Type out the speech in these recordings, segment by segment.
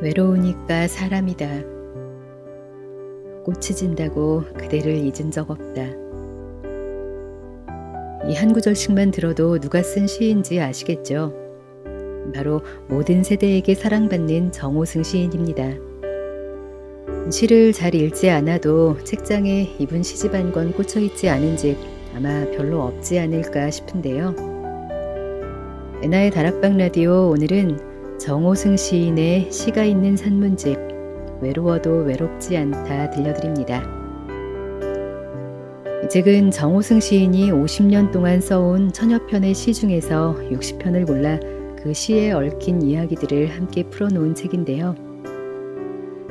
외로우니까 사람이다. 꽃이 진다고 그대를 잊은 적 없다. 이 한 구절씩만 들어도 누가 쓴 시인지 아시겠죠? 바로 모든 세대에게 사랑받는 정호승 시인입니다. 시를 잘 읽지 않아도 책장에 이분 시집 한 권 꽂혀 있지 않은 집 아마 별로 없지 않을까 싶은데요. 에나의 다락방 라디오, 오늘은 정호승 시인의 시가 있는 산문집 외로워도 외롭지 않다 들려드립니다. 이 책은 정호승 시인이 50년 동안 써온 천여 편의 시 중에서 60편을 골라 그 시에 얽힌 이야기들을 함께 풀어놓은 책인데요.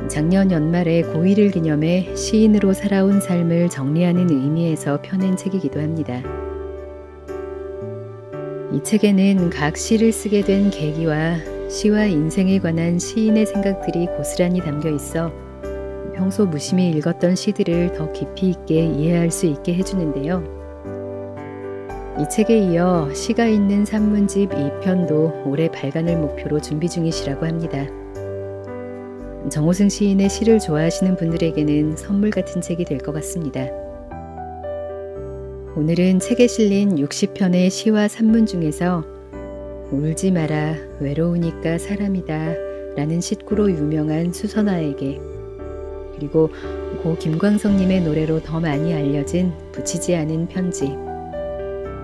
작년 연말에 고1을 기념해 시인으로 살아온 삶을 정리하는 의미에서 펴낸 책이기도 합니다. 이 책에는 각 시를 쓰게 된 계기와 시와 인생에 관한 시인의 생각들이 고스란히 담겨 있어 평소 무심히 읽었던 시들을 더 깊이 있게 이해할 수 있게 해주는데요. 이 책에 이어 시가 있는 산문집 2편도 올해 발간을 목표로 준비 중이시라고 합니다. 정호승 시인의 시를 좋아하시는 분들에게는 선물 같은 책이 될 것 같습니다. 오늘은 책에 실린 60편의 시와 산문 중에서 울지 마라, 외로우니까 사람이다 라는 시구로 유명한 수선화에게, 그리고 고 김광석님의 노래로 더 많이 알려진 붙이지 않은 편지,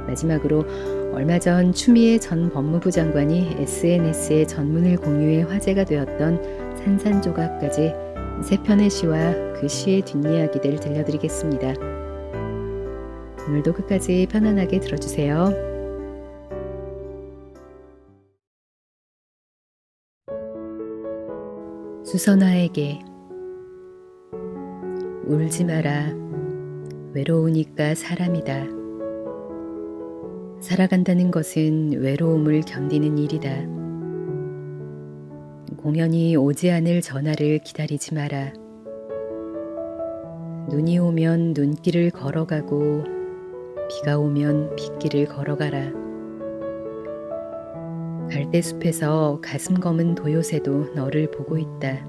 마지막으로 얼마 전 추미애 전 법무부 장관이 SNS에 전문을 공유해 화제가 되었던 산산조각까지 3편의 시와 그 시의 뒷이야기들 들려드리겠습니다. 오늘도 끝까지 편안하게 들어주세요. 수선화에게. 울지 마라, 외로우니까 사람이다. 살아간다는 것은 외로움을 견디는 일이다. 공연히 오지 않을 전화를 기다리지 마라. 눈이 오면 눈길을 걸어가고 비가 오면 빗길을 걸어가라. 갈대숲에서 가슴 검은 도요새도 너를 보고 있다.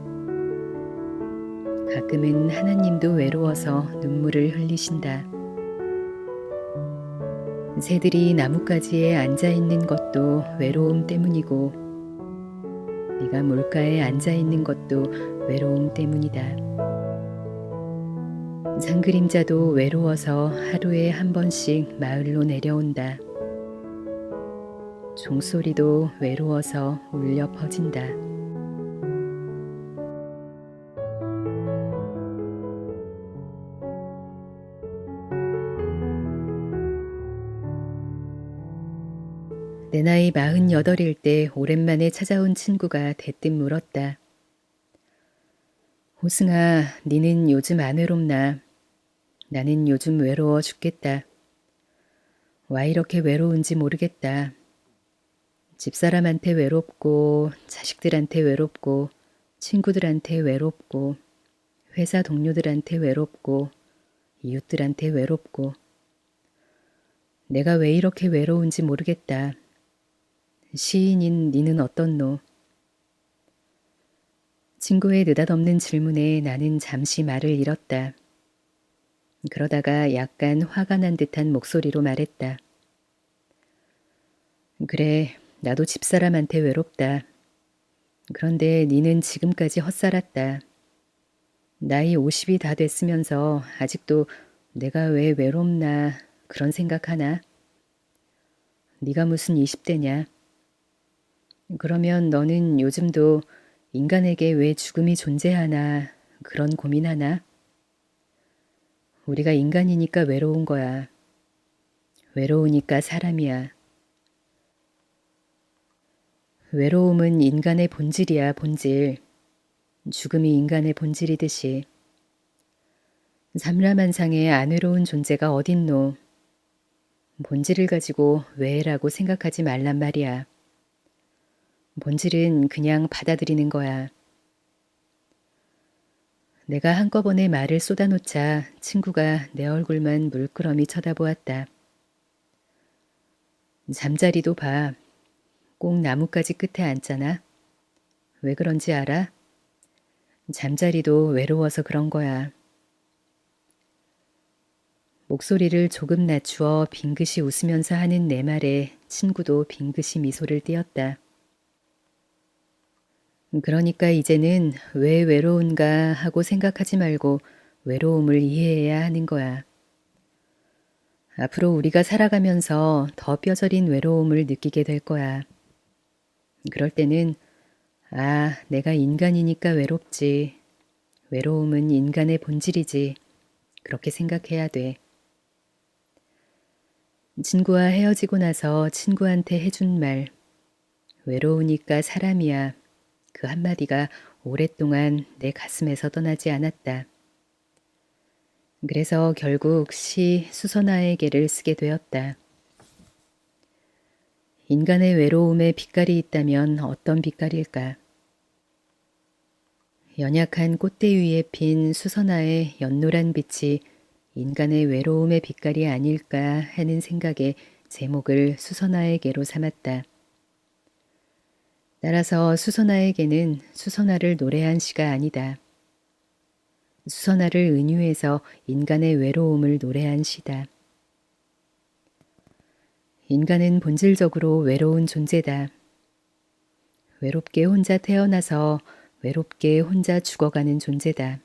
가끔은 하나님도 외로워서 눈물을 흘리신다. 새들이 나뭇가지에 앉아있는 것도 외로움 때문이고 네가 물가에 앉아있는 것도 외로움 때문이다. 산그림자도 외로워서 하루에 한 번씩 마을로 내려온다. 종소리도 외로워서 울려 퍼진다. 내 나이 48일 때 오랜만에 찾아온 친구가 대뜸 물었다. 호승아, 니는 요즘 안 외롭나? 나는 요즘 외로워 죽겠다. 와 이렇게 외로운지 모르겠다. 집사람한테 외롭고, 자식들한테 외롭고, 친구들한테 외롭고, 회사 동료들한테 외롭고, 이웃들한테 외롭고. 내가 왜 이렇게 외로운지 모르겠다. 시인인 니는 어떻노? 친구의 느닷없는 질문에 나는 잠시 말을 잃었다. 그러다가 약간 화가 난 듯한 목소리로 말했다. 그래, 나도 집사람한테 외롭다. 그런데 니는 지금까지 헛살았다. 나이 50이 다 됐으면서 아직도 내가 왜 외롭나 그런 생각하나? 네가 무슨 20대냐? 그러면 너는 요즘도 인간에게 왜 죽음이 존재하나 그런 고민하나? 우리가 인간이니까 외로운 거야. 외로우니까 사람이야. 외로움은 인간의 본질이야, 본질. 죽음이 인간의 본질이듯이. 삼라만상에 안 외로운 존재가 어딨노. 본질을 가지고 왜라고 생각하지 말란 말이야. 본질은 그냥 받아들이는 거야. 내가 한꺼번에 말을 쏟아놓자 친구가 내 얼굴만 물끄러미 쳐다보았다. 잠자리도 봐. 꼭 나뭇가지 끝에 앉잖아. 왜 그런지 알아? 잠자리도 외로워서 그런 거야. 목소리를 조금 낮추어 빙긋이 웃으면서 하는 내 말에 친구도 빙긋이 미소를 띄었다. 그러니까 이제는 왜 외로운가 하고 생각하지 말고 외로움을 이해해야 하는 거야. 앞으로 우리가 살아가면서 더 뼈저린 외로움을 느끼게 될 거야. 그럴 때는 아, 내가 인간이니까 외롭지. 외로움은 인간의 본질이지. 그렇게 생각해야 돼. 친구와 헤어지고 나서 친구한테 해준 말. 외로우니까 사람이야. 그 한마디가 오랫동안 내 가슴에서 떠나지 않았다. 그래서 결국 시 수선화에게를 쓰게 되었다. 인간의 외로움에 빛깔이 있다면 어떤 빛깔일까? 연약한 꽃대 위에 핀 수선화의 연노란 빛이 인간의 외로움의 빛깔이 아닐까 하는 생각에 제목을 수선화에게로 삼았다. 따라서 수선화에게는 수선화를 노래한 시가 아니다. 수선화를 은유해서 인간의 외로움을 노래한 시다. 인간은 본질적으로 외로운 존재다. 외롭게 혼자 태어나서 외롭게 혼자 죽어가는 존재다.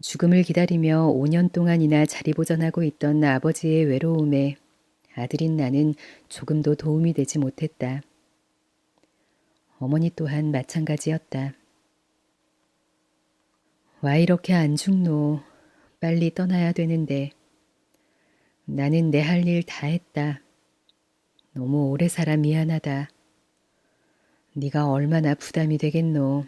죽음을 기다리며 5년 동안이나 자리보전하고 있던 아버지의 외로움에 아들인 나는 조금도 도움이 되지 못했다. 어머니 또한 마찬가지였다. 와 이렇게 안 죽노. 빨리 떠나야 되는데. 나는 내 할 일 다 했다. 너무 오래 살아 미안하다. 네가 얼마나 부담이 되겠노.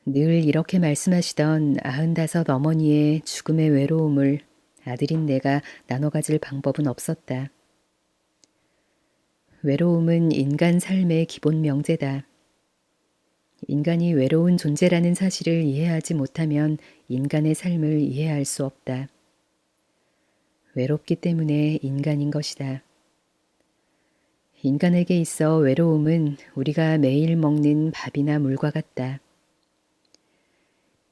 늘 이렇게 말씀하시던 95 어머니의 죽음의 외로움을 아들인 내가 나눠 가질 방법은 없었다. 외로움은 인간 삶의 기본 명제다. 인간이 외로운 존재라는 사실을 이해하지 못하면 인간의 삶을 이해할 수 없다. 외롭기 때문에 인간인 것이다. 인간에게 있어 외로움은 우리가 매일 먹는 밥이나 물과 같다.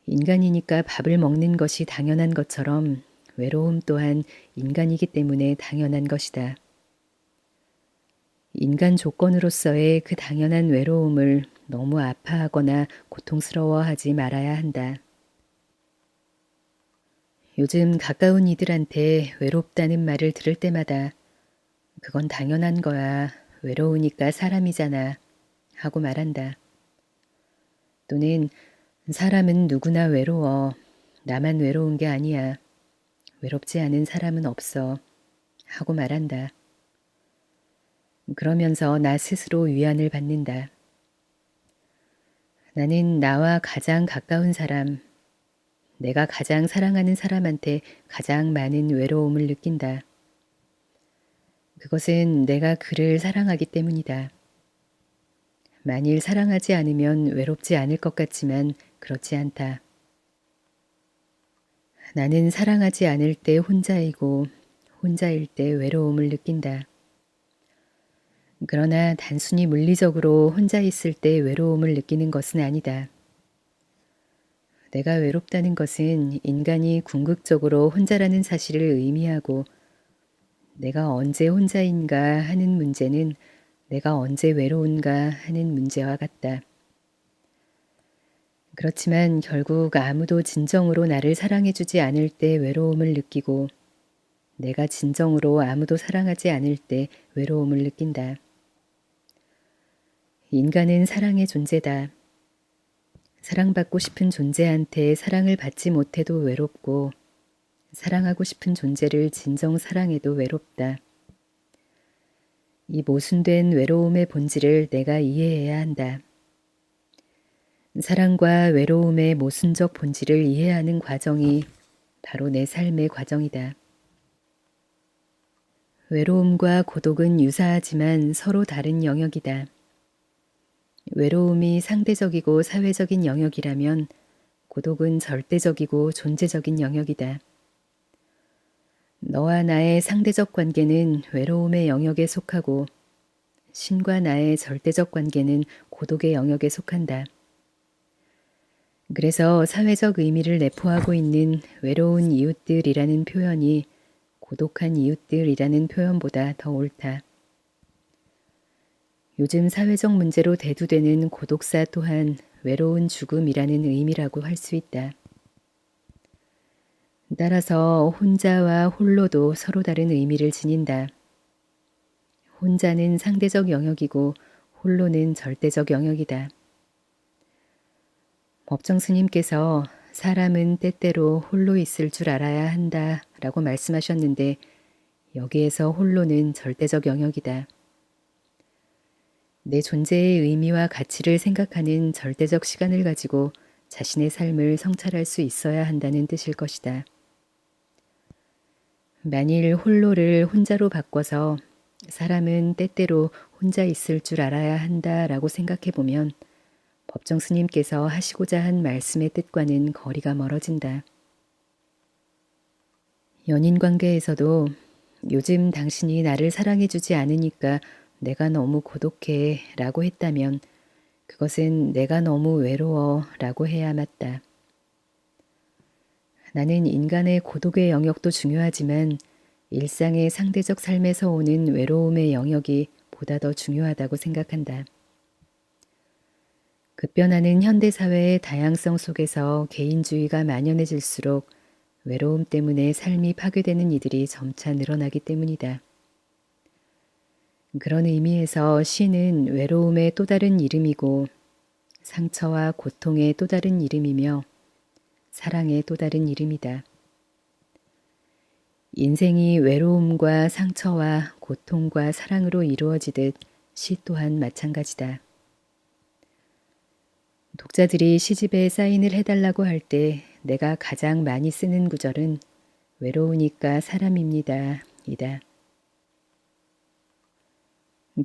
인간이니까 밥을 먹는 것이 당연한 것처럼 외로움 또한 인간이기 때문에 당연한 것이다. 인간 조건으로서의 그 당연한 외로움을 너무 아파하거나 고통스러워하지 말아야 한다. 요즘 가까운 이들한테 외롭다는 말을 들을 때마다 그건 당연한 거야. 외로우니까 사람이잖아. 하고 말한다. 또는 사람은 누구나 외로워. 나만 외로운 게 아니야. 외롭지 않은 사람은 없어. 하고 말한다. 그러면서 나 스스로 위안을 받는다. 나는 나와 가장 가까운 사람, 내가 가장 사랑하는 사람한테 가장 많은 외로움을 느낀다. 그것은 내가 그를 사랑하기 때문이다. 만일 사랑하지 않으면 외롭지 않을 것 같지만 그렇지 않다. 나는 사랑하지 않을 때 혼자이고 혼자일 때 외로움을 느낀다. 그러나 단순히 물리적으로 혼자 있을 때 외로움을 느끼는 것은 아니다. 내가 외롭다는 것은 인간이 궁극적으로 혼자라는 사실을 의미하고 내가 언제 혼자인가 하는 문제는 내가 언제 외로운가 하는 문제와 같다. 그렇지만 결국 아무도 진정으로 나를 사랑해주지 않을 때 외로움을 느끼고 내가 진정으로 아무도 사랑하지 않을 때 외로움을 느낀다. 인간은 사랑의 존재다. 사랑받고 싶은 존재한테 사랑을 받지 못해도 외롭고 사랑하고 싶은 존재를 진정 사랑해도 외롭다. 이 모순된 외로움의 본질을 내가 이해해야 한다. 사랑과 외로움의 모순적 본질을 이해하는 과정이 바로 내 삶의 과정이다. 외로움과 고독은 유사하지만 서로 다른 영역이다. 외로움이 상대적이고 사회적인 영역이라면 고독은 절대적이고 존재적인 영역이다. 너와 나의 상대적 관계는 외로움의 영역에 속하고 신과 나의 절대적 관계는 고독의 영역에 속한다. 그래서 사회적 의미를 내포하고 있는 외로운 이웃들이라는 표현이 고독한 이웃들이라는 표현보다 더 옳다. 요즘 사회적 문제로 대두되는 고독사 또한 외로운 죽음이라는 의미라고 할 수 있다. 따라서 혼자와 홀로도 서로 다른 의미를 지닌다. 혼자는 상대적 영역이고 홀로는 절대적 영역이다. 법정 스님께서 사람은 때때로 홀로 있을 줄 알아야 한다 라고 말씀하셨는데 여기에서 홀로는 절대적 영역이다. 내 존재의 의미와 가치를 생각하는 절대적 시간을 가지고 자신의 삶을 성찰할 수 있어야 한다는 뜻일 것이다. 만일 홀로를 혼자로 바꿔서 사람은 때때로 혼자 있을 줄 알아야 한다라고 생각해 보면 법정 스님께서 하시고자 한 말씀의 뜻과는 거리가 멀어진다. 연인 관계에서도 요즘 당신이 나를 사랑해 주지 않으니까 내가 너무 고독해 라고 했다면 그것은 내가 너무 외로워 라고 해야 맞다. 나는 인간의 고독의 영역도 중요하지만 일상의 상대적 삶에서 오는 외로움의 영역이 보다 더 중요하다고 생각한다. 급변하는 현대사회의 다양성 속에서 개인주의가 만연해질수록 외로움 때문에 삶이 파괴되는 이들이 점차 늘어나기 때문이다. 그런 의미에서 시는 외로움의 또 다른 이름이고 상처와 고통의 또 다른 이름이며 사랑의 또 다른 이름이다. 인생이 외로움과 상처와 고통과 사랑으로 이루어지듯 시 또한 마찬가지다. 독자들이 시집에 사인을 해달라고 할 때 내가 가장 많이 쓰는 구절은 외로우니까 사람입니다. 이다.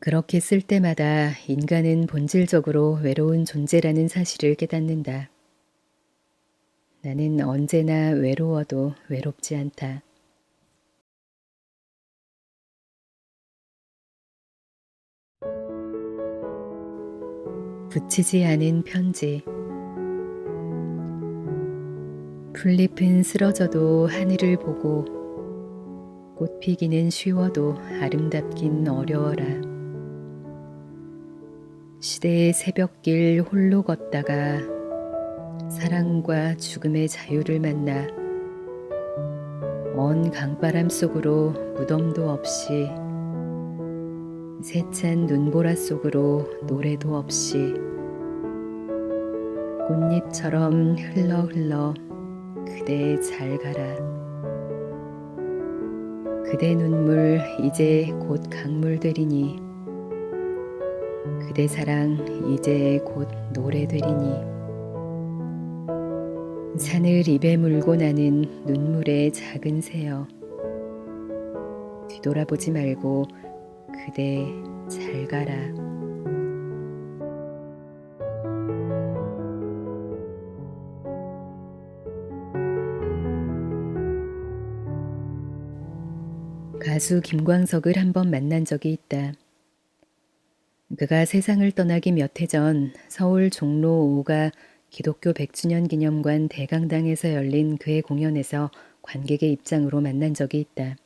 그렇게 쓸 때마다 인간은 본질적으로 외로운 존재라는 사실을 깨닫는다. 나는 언제나 외로워도 외롭지 않다. 붙이지 않은 편지. 풀잎은 쓰러져도 하늘을 보고 꽃 피기는 쉬워도 아름답긴 어려워라. 시대의 새벽길 홀로 걷다가 사랑과 죽음의 자유를 만나 먼 강바람 속으로 무덤도 없이 세찬 눈보라 속으로 노래도 없이 꽃잎처럼 흘러 흘러 그대 잘 가라. 그대 눈물 이제 곧 강물 되리니 그대 사랑 이제 곧 노래 되리니 산을 입에 물고 나는 눈물의 작은 새여 뒤돌아보지 말고 그대 잘 가라. 가수 김광석을 한번 만난 적이 있다. 그가 세상을 떠나기 몇 해 전 서울 종로 5가 기독교 100주년 기념관 대강당에서 열린 그의 공연에서 관객의 입장으로 만난 적이 있다.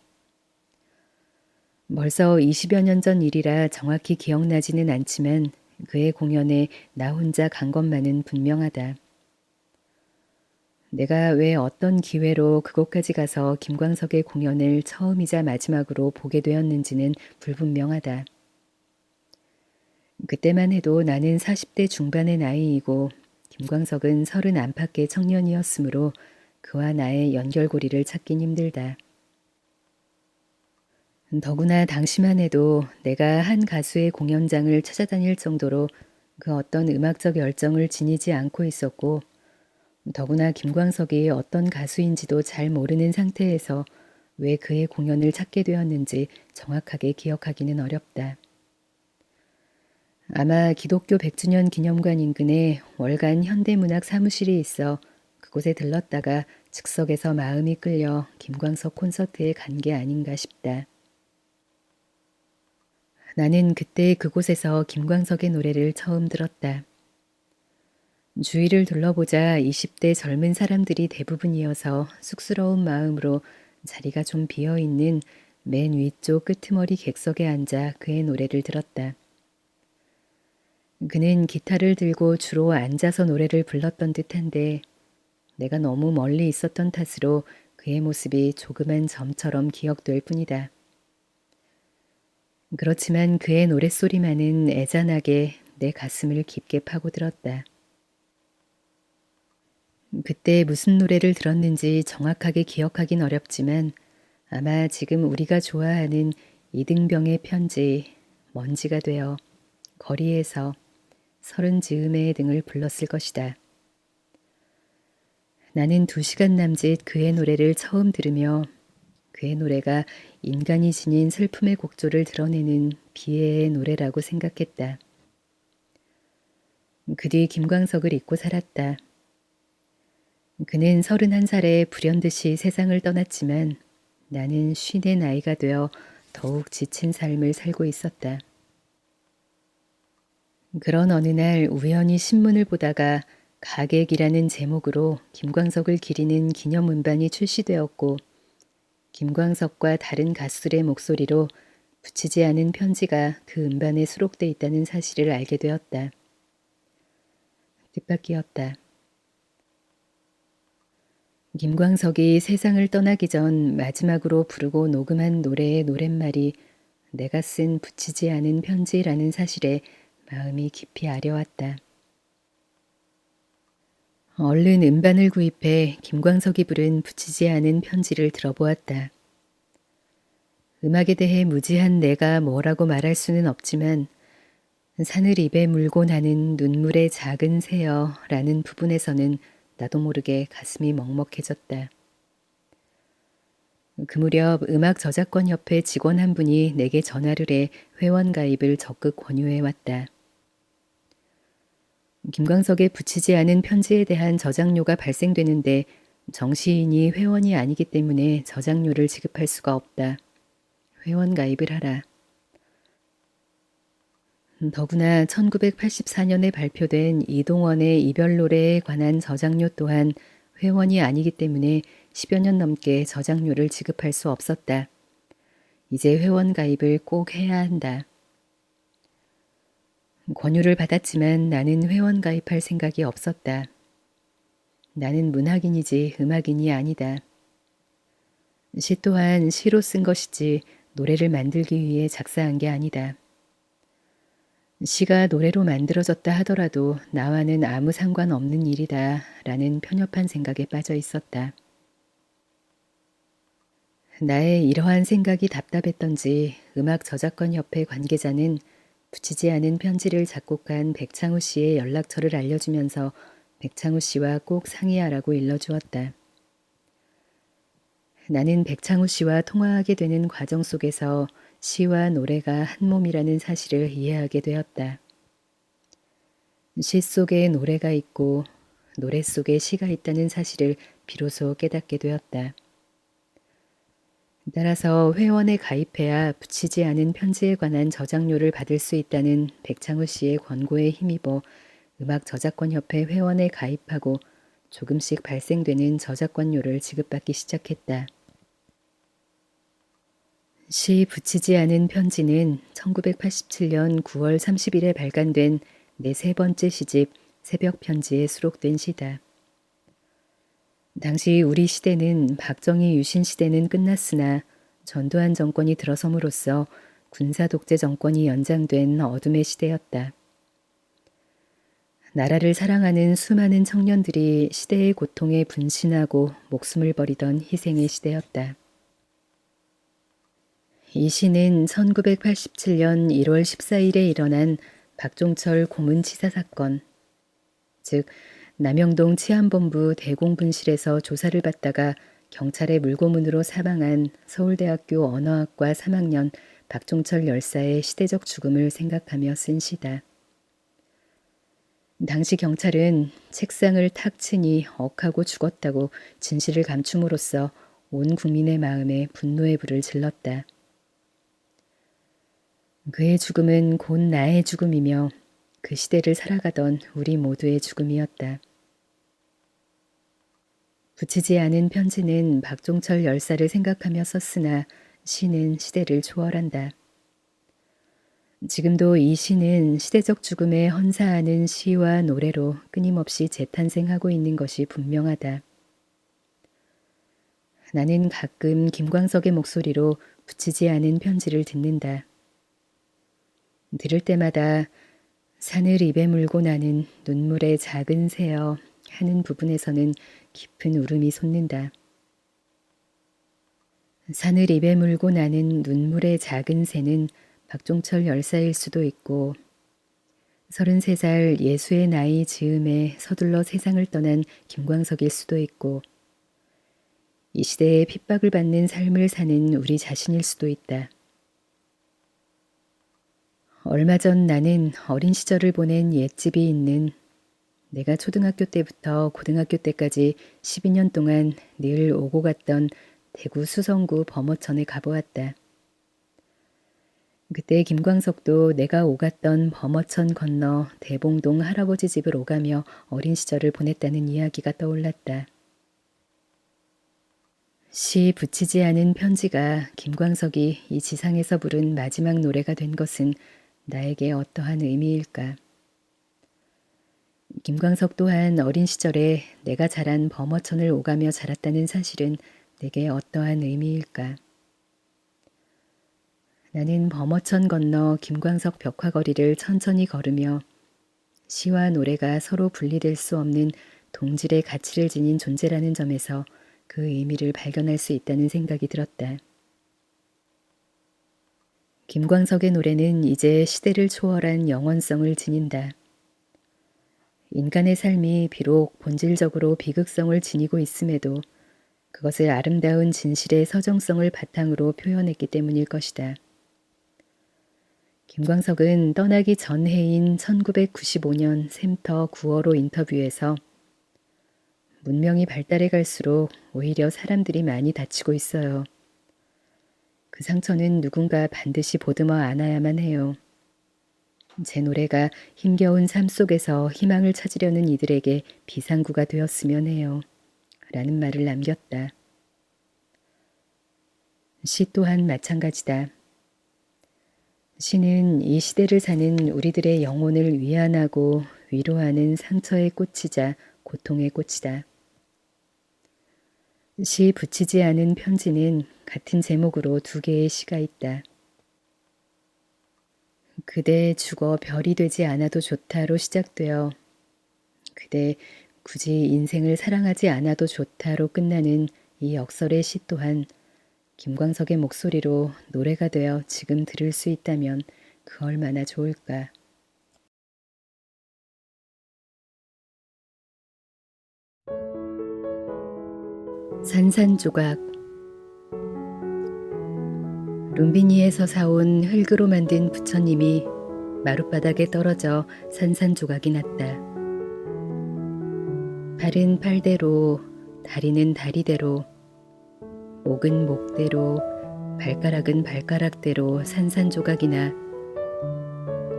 벌써 20여 년 전 일이라 정확히 기억나지는 않지만 그의 공연에 나 혼자 간 것만은 분명하다. 내가 왜 어떤 기회로 그곳까지 가서 김광석의 공연을 처음이자 마지막으로 보게 되었는지는 불분명하다. 그때만 해도 나는 40대 중반의 나이이고 김광석은 30 안팎의 청년이었으므로 그와 나의 연결고리를 찾긴 힘들다. 더구나 당시만 해도 내가 한 가수의 공연장을 찾아다닐 정도로 그 어떤 음악적 열정을 지니지 않고 있었고 더구나 김광석이 어떤 가수인지도 잘 모르는 상태에서 왜 그의 공연을 찾게 되었는지 정확하게 기억하기는 어렵다. 아마 기독교 100주년 기념관 인근에 월간 현대문학 사무실이 있어 그곳에 들렀다가 즉석에서 마음이 끌려 김광석 콘서트에 간 게 아닌가 싶다. 나는 그때 그곳에서 김광석의 노래를 처음 들었다. 주위를 둘러보자 20대 젊은 사람들이 대부분이어서 쑥스러운 마음으로 자리가 좀 비어있는 맨 위쪽 끄트머리 객석에 앉아 그의 노래를 들었다. 그는 기타를 들고 주로 앉아서 노래를 불렀던 듯한데 내가 너무 멀리 있었던 탓으로 그의 모습이 조그만 점처럼 기억될 뿐이다. 그렇지만 그의 노랫소리만은 애잔하게 내 가슴을 깊게 파고들었다. 그때 무슨 노래를 들었는지 정확하게 기억하긴 어렵지만 아마 지금 우리가 좋아하는 이등병의 편지, 먼지가 되어, 거리에서, 서른 즈음의 등을 불렀을 것이다. 나는 2시간 남짓 그의 노래를 처음 들으며 그의 노래가 인간이 지닌 슬픔의 곡조를 드러내는 비애의 노래라고 생각했다. 그 뒤 김광석을 잊고 살았다. 그는 31살에 불현듯이 세상을 떠났지만 나는 50의 나이가 되어 더욱 지친 삶을 살고 있었다. 그런 어느 날 우연히 신문을 보다가 가객이라는 제목으로 김광석을 기리는 기념 음반이 출시되었고 김광석과 다른 가수들의 목소리로 붙이지 않은 편지가 그 음반에 수록돼 있다는 사실을 알게 되었다. 뜻밖이었다. 김광석이 세상을 떠나기 전 마지막으로 부르고 녹음한 노래의 노랫말이 내가 쓴 붙이지 않은 편지라는 사실에 마음이 깊이 아려왔다. 얼른 음반을 구입해 김광석이 부른 붙이지 않은 편지를 들어보았다. 음악에 대해 무지한 내가 뭐라고 말할 수는 없지만 산을 입에 물고 나는 눈물의 작은 새여라는 부분에서는 나도 모르게 가슴이 먹먹해졌다. 그 무렵 음악 저작권 협회 직원 한 분이 내게 전화를 해 회원 가입을 적극 권유해왔다. 김광석의 붙이지 않은 편지에 대한 저작료가 발생되는데 정시인이 회원이 아니기 때문에 저작료를 지급할 수가 없다. 회원 가입을 하라. 더구나 1984년에 발표된 이동원의 이별 노래에 관한 저작료 또한 회원이 아니기 때문에 10여 년 넘게 저작료를 지급할 수 없었다. 이제 회원 가입을 꼭 해야 한다. 권유를 받았지만 나는 회원 가입할 생각이 없었다. 나는 문학인이지 음악인이 아니다. 시 또한 시로 쓴 것이지 노래를 만들기 위해 작사한 게 아니다. 시가 노래로 만들어졌다 하더라도 나와는 아무 상관없는 일이다 라는 편협한 생각에 빠져 있었다. 나의 이러한 생각이 답답했던지 음악 저작권 협회 관계자는 붙이지 않은 편지를 작곡한 백창우 씨의 연락처를 알려주면서 백창우 씨와 꼭 상의하라고 일러주었다. 나는 백창우 씨와 통화하게 되는 과정 속에서 시와 노래가 한 몸이라는 사실을 이해하게 되었다. 시 속에 노래가 있고 노래 속에 시가 있다는 사실을 비로소 깨닫게 되었다. 따라서 회원에 가입해야 붙이지 않은 편지에 관한 저작료를 받을 수 있다는 백창우 씨의 권고에 힘입어 음악 저작권 협회 회원에 가입하고 조금씩 발생되는 저작권료를 지급받기 시작했다. 시 붙이지 않은 편지는 1987년 9월 30일에 발간된 내 3번째 시집 새벽 편지에 수록된 시다. 당시 우리 시대는 박정희 유신 시대는 끝났으나 전두환 정권이 들어섬으로써 군사 독재 정권이 연장된 어둠의 시대였다. 나라를 사랑하는 수많은 청년들이 시대의 고통에 분신하고 목숨을 버리던 희생의 시대였다. 이 시는 1987년 1월 14일에 일어난 박종철 고문치사 사건, 즉 남영동 치안본부 대공분실에서 조사를 받다가 경찰의 물고문으로 사망한 서울대학교 언어학과 3학년 박종철 열사의 시대적 죽음을 생각하며 쓴 시다. 당시 경찰은 책상을 탁 치니 억하고 죽었다고 진실을 감춤으로써 온 국민의 마음에 분노의 불을 질렀다. 그의 죽음은 곧 나의 죽음이며 그 시대를 살아가던 우리 모두의 죽음이었다. 붙이지 않은 편지는 박종철 열사를 생각하며 썼으나 시는 시대를 초월한다. 지금도 이 시는 시대적 죽음에 헌사하는 시와 노래로 끊임없이 재탄생하고 있는 것이 분명하다. 나는 가끔 김광석의 목소리로 붙이지 않은 편지를 듣는다. 들을 때마다 산을 입에 물고 나는 눈물의 작은 새여 하는 부분에서는 깊은 울음이 솟는다. 산을 입에 물고 나는 눈물의 작은 새는 박종철 열사일 수도 있고 33살 예수의 나이 즈음에 서둘러 세상을 떠난 김광석일 수도 있고 이 시대에 핍박을 받는 삶을 사는 우리 자신일 수도 있다. 얼마 전 나는 어린 시절을 보낸 옛집이 있는 내가 초등학교 때부터 고등학교 때까지 12년 동안 늘 오고 갔던 대구 수성구 범어천에 가보았다. 그때 김광석도 내가 오갔던 범어천 건너 대봉동 할아버지 집을 오가며 어린 시절을 보냈다는 이야기가 떠올랐다. 시 붙이지 않은 편지가 김광석이 이 지상에서 부른 마지막 노래가 된 것은 나에게 어떠한 의미일까? 김광석 또한 어린 시절에 내가 자란 범어천을 오가며 자랐다는 사실은 내게 어떠한 의미일까? 나는 범어천 건너 김광석 벽화거리를 천천히 걸으며 시와 노래가 서로 분리될 수 없는 동질의 가치를 지닌 존재라는 점에서 그 의미를 발견할 수 있다는 생각이 들었다. 김광석의 노래는 이제 시대를 초월한 영원성을 지닌다. 인간의 삶이 비록 본질적으로 비극성을 지니고 있음에도 그것을 아름다운 진실의 서정성을 바탕으로 표현했기 때문일 것이다. 김광석은 떠나기 전 해인 1995년 샘터 9월호 인터뷰에서 문명이 발달해 갈수록 오히려 사람들이 많이 다치고 있어요. 그 상처는 누군가 반드시 보듬어 안아야만 해요. 제 노래가 힘겨운 삶 속에서 희망을 찾으려는 이들에게 비상구가 되었으면 해요. 라는 말을 남겼다. 시 또한 마찬가지다. 시는 이 시대를 사는 우리들의 영혼을 위안하고 위로하는 상처의 꽃이자 고통의 꽃이다. 시 붙이지 않은 편지는 같은 제목으로 두 개의 시가 있다. 그대 죽어 별이 되지 않아도 좋다로 시작되어 그대 굳이 인생을 사랑하지 않아도 좋다로 끝나는 이 역설의 시 또한 김광석의 목소리로 노래가 되어 지금 들을 수 있다면 그 얼마나 좋을까. 산산조각. 룸비니에서 사온 흙으로 만든 부처님이 마룻바닥에 떨어져 산산조각이 났다. 발은 팔대로, 다리는 다리대로, 목은 목대로, 발가락은 발가락대로 산산조각이나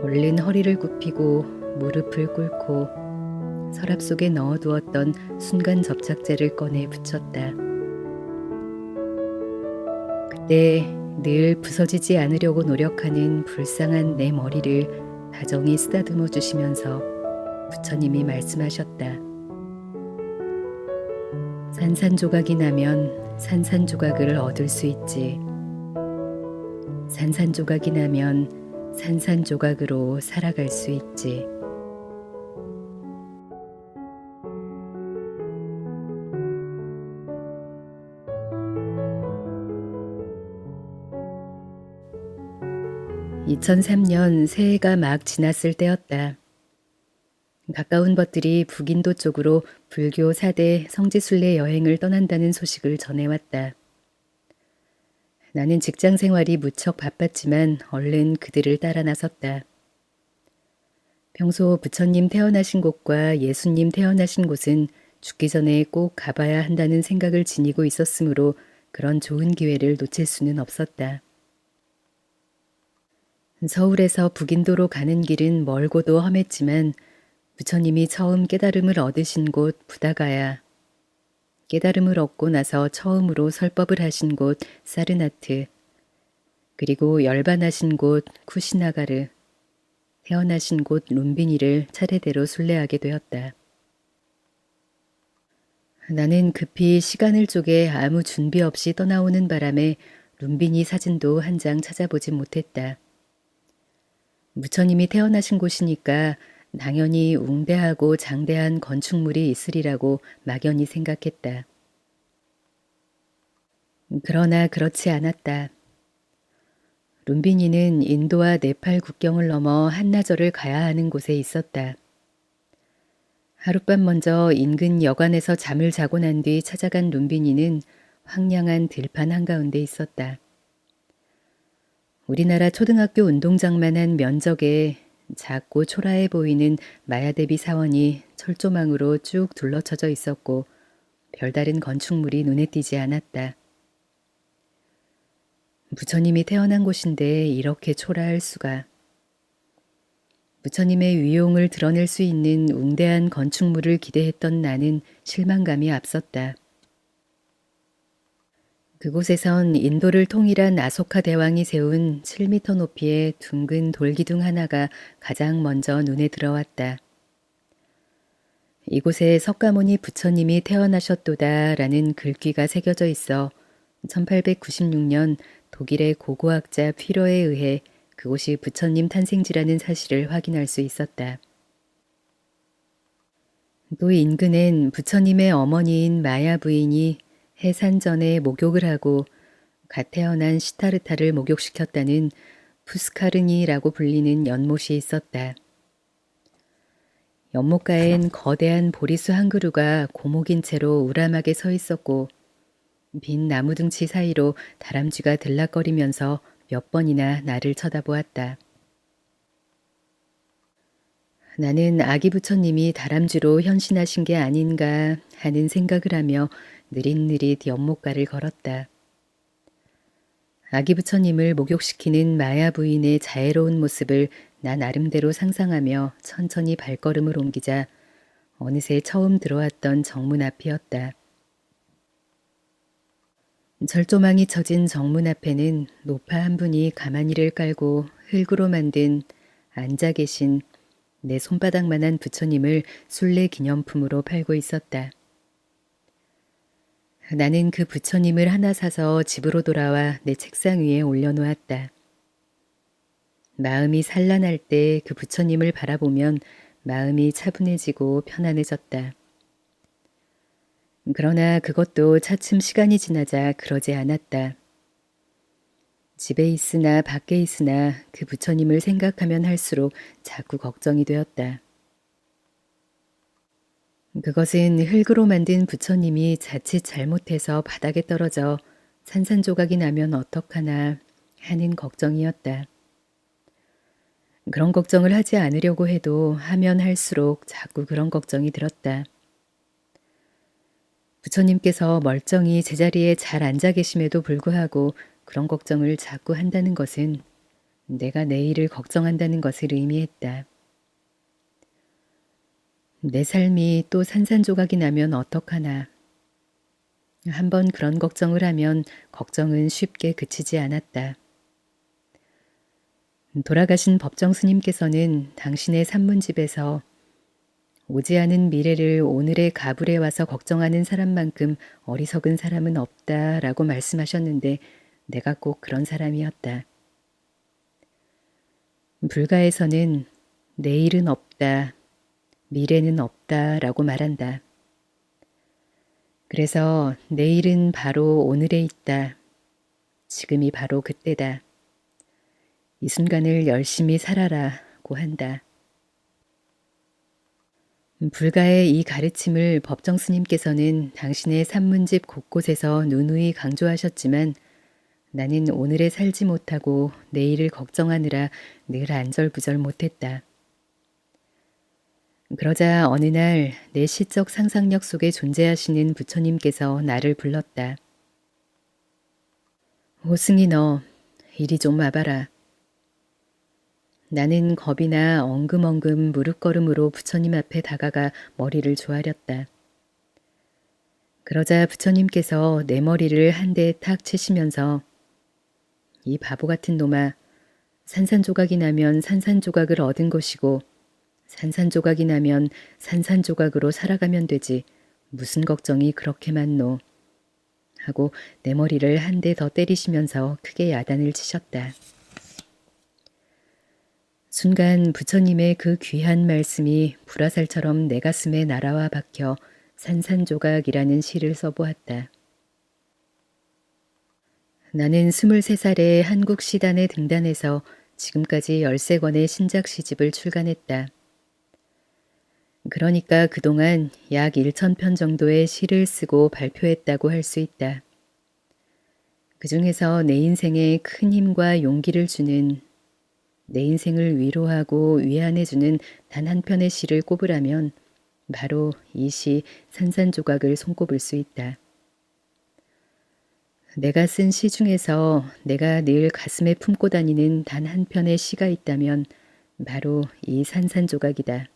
얼른 허리를 굽히고 무릎을 꿇고 서랍 속에 넣어두었던 순간 접착제를 꺼내 붙였다. 그때 늘 부서지지 않으려고 노력하는 불쌍한 내 머리를 다정히 쓰다듬어 주시면서 부처님이 말씀하셨다. 산산조각이 나면 산산조각을 얻을 수 있지. 산산조각이 나면 산산조각으로 살아갈 수 있지. (2003년) 새해가 막 지났을 때였다. 가까운 벗들이 북인도 쪽으로 불교 4대 성지순례 여행을 떠난다는 소식을 전해왔다. 나는 직장 생활이 무척 바빴지만 얼른 그들을 따라 나섰다. 평소 부처님 태어나신 곳과 예수님 태어나신 곳은 죽기 전에 꼭 가봐야 한다는 생각을 지니고 있었으므로 그런 좋은 기회를 놓칠 수는 없었다. 서울에서 북인도로 가는 길은 멀고도 험했지만 부처님이 처음 깨달음을 얻으신 곳 부다가야, 깨달음을 얻고 나서 처음으로 설법을 하신 곳 사르나트, 그리고 열반하신 곳 쿠시나가르, 태어나신 곳 룸비니를 차례대로 순례하게 되었다. 나는 급히 시간을 쪼개 아무 준비 없이 떠나오는 바람에 룸비니 사진도 한 장 찾아보지 못했다. 부처님이 태어나신 곳이니까 당연히 웅대하고 장대한 건축물이 있으리라고 막연히 생각했다. 그러나 그렇지 않았다. 룸비니는 인도와 네팔 국경을 넘어 한나절을 가야 하는 곳에 있었다. 하룻밤 먼저 인근 여관에서 잠을 자고 난 뒤 찾아간 룸비니는 황량한 들판 한가운데 있었다. 우리나라 초등학교 운동장만한 면적에 작고 초라해 보이는 마야대비 사원이 철조망으로 쭉 둘러쳐져 있었고 별다른 건축물이 눈에 띄지 않았다. 부처님이 태어난 곳인데 이렇게 초라할 수가. 부처님의 위용을 드러낼 수 있는 웅대한 건축물을 기대했던 나는 실망감이 앞섰다. 그곳에선 인도를 통일한 아소카 대왕이 세운 7m 높이의 둥근 돌기둥 하나가 가장 먼저 눈에 들어왔다. 이곳에 석가모니 부처님이 태어나셨도다라는 글귀가 새겨져 있어 1896년 독일의 고고학자 퓨러에 의해 그곳이 부처님 탄생지라는 사실을 확인할 수 있었다. 또 인근엔 부처님의 어머니인 마야 부인이 해산전에 목욕을 하고 갓 태어난 시타르타를 목욕시켰다는 푸스카르니라고 불리는 연못이 있었다. 연못가엔 거대한 보리수 한 그루가 고목인 채로 우람하게 서 있었고 빈 나무등치 사이로 다람쥐가 들락거리면서 몇 번이나 나를 쳐다보았다. 나는 아기 부처님이 다람쥐로 현신하신 게 아닌가 하는 생각을 하며 느릿느릿 연못가를 걸었다. 아기 부처님을 목욕시키는 마야 부인의 자애로운 모습을 나 나름대로 상상하며 천천히 발걸음을 옮기자 어느새 처음 들어왔던 정문 앞이었다. 철조망이 쳐진 정문 앞에는 노파 한 분이 가마니를 깔고 흙으로 만든 앉아 계신 내 손바닥만한 부처님을 순례 기념품으로 팔고 있었다. 나는 그 부처님을 하나 사서 집으로 돌아와 내 책상 위에 올려놓았다. 마음이 산란할 때 그 부처님을 바라보면 마음이 차분해지고 편안해졌다. 그러나 그것도 차츰 시간이 지나자 그러지 않았다. 집에 있으나 밖에 있으나 그 부처님을 생각하면 할수록 자꾸 걱정이 되었다. 그것은 흙으로 만든 부처님이 자칫 잘못해서 바닥에 떨어져 산산조각이 나면 어떡하나 하는 걱정이었다. 그런 걱정을 하지 않으려고 해도 하면 할수록 자꾸 그런 걱정이 들었다. 부처님께서 멀쩡히 제자리에 잘 앉아 계심에도 불구하고 그런 걱정을 자꾸 한다는 것은 내가 내일을 걱정한다는 것을 의미했다. 내 삶이 또 산산조각이 나면 어떡하나. 한번 그런 걱정을 하면 걱정은 쉽게 그치지 않았다. 돌아가신 법정 스님께서는 당신의 산문집에서 오지 않은 미래를 오늘의 가불에 와서 걱정하는 사람만큼 어리석은 사람은 없다라고 말씀하셨는데 내가 꼭 그런 사람이었다. 불가에서는 내일은 없다, 미래는 없다라고 말한다. 그래서 내일은 바로 오늘에 있다. 지금이 바로 그때다. 이 순간을 열심히 살아라고 한다. 불가의 이 가르침을 법정 스님께서는 당신의 산문집 곳곳에서 누누이 강조하셨지만 나는 오늘에 살지 못하고 내일을 걱정하느라 늘 안절부절 못했다. 그러자 어느 날 내 시적 상상력 속에 존재하시는 부처님께서 나를 불렀다. 호승이 너 이리 좀 와봐라. 나는 겁이나 엉금엉금 무릎걸음으로 부처님 앞에 다가가 머리를 조아렸다. 그러자 부처님께서 내 머리를 한 대 탁 치시면서 이 바보 같은 놈아, 산산조각이 나면 산산조각을 얻은 것이고 산산조각이 나면 산산조각으로 살아가면 되지 무슨 걱정이 그렇게 많노 하고 내 머리를 한 대 더 때리시면서 크게 야단을 치셨다. 순간 부처님의 그 귀한 말씀이 불화살처럼 내 가슴에 날아와 박혀 산산조각이라는 시를 써보았다. 나는 23살에 한국 시단에 등단해서 지금까지 13권의 신작 시집을 출간했다. 그러니까 그동안 약 1,000편 정도의 시를 쓰고 발표했다고 할 수 있다. 그 중에서 내 인생에 큰 힘과 용기를 주는, 내 인생을 위로하고 위안해주는 단 한 편의 시를 꼽으라면 바로 이 시 산산조각을 손꼽을 수 있다. 내가 쓴 시 중에서 내가 늘 가슴에 품고 다니는 단 한 편의 시가 있다면 바로 이 산산조각이다.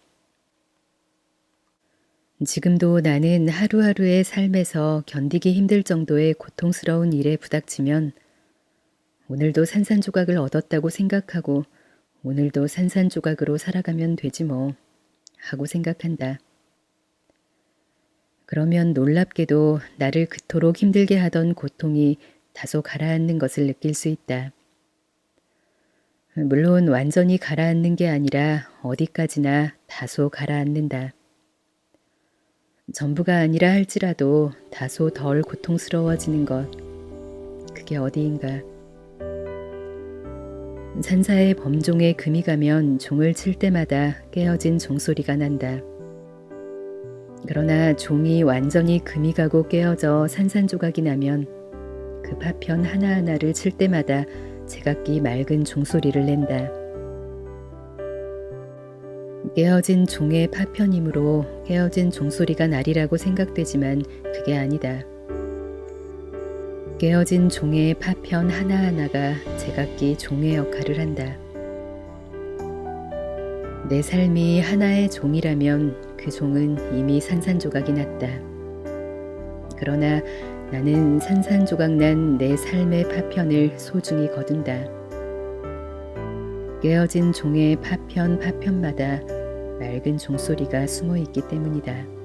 지금도 나는 하루하루의 삶에서 견디기 힘들 정도의 고통스러운 일에 부닥치면 오늘도 산산조각을 얻었다고 생각하고 오늘도 산산조각으로 살아가면 되지 뭐 하고 생각한다. 그러면 놀랍게도 나를 그토록 힘들게 하던 고통이 다소 가라앉는 것을 느낄 수 있다. 물론 완전히 가라앉는 게 아니라 어디까지나 다소 가라앉는다. 전부가 아니라 할지라도 다소 덜 고통스러워지는 것, 그게 어디인가. 산사의 범종에 금이 가면 종을 칠 때마다 깨어진 종소리가 난다. 그러나 종이 완전히 금이 가고 깨어져 산산조각이 나면 그 파편 하나하나를 칠 때마다 제각기 맑은 종소리를 낸다. 깨어진 종의 파편이므로 깨어진 종소리가 나리라고 생각되지만 그게 아니다. 깨어진 종의 파편 하나하나가 제각기 종의 역할을 한다. 내 삶이 하나의 종이라면 그 종은 이미 산산조각이 났다. 그러나 나는 산산조각 난 내 삶의 파편을 소중히 거둔다. 깨어진 종의 파편마다 맑은 종소리가 숨어 있기 때문이다.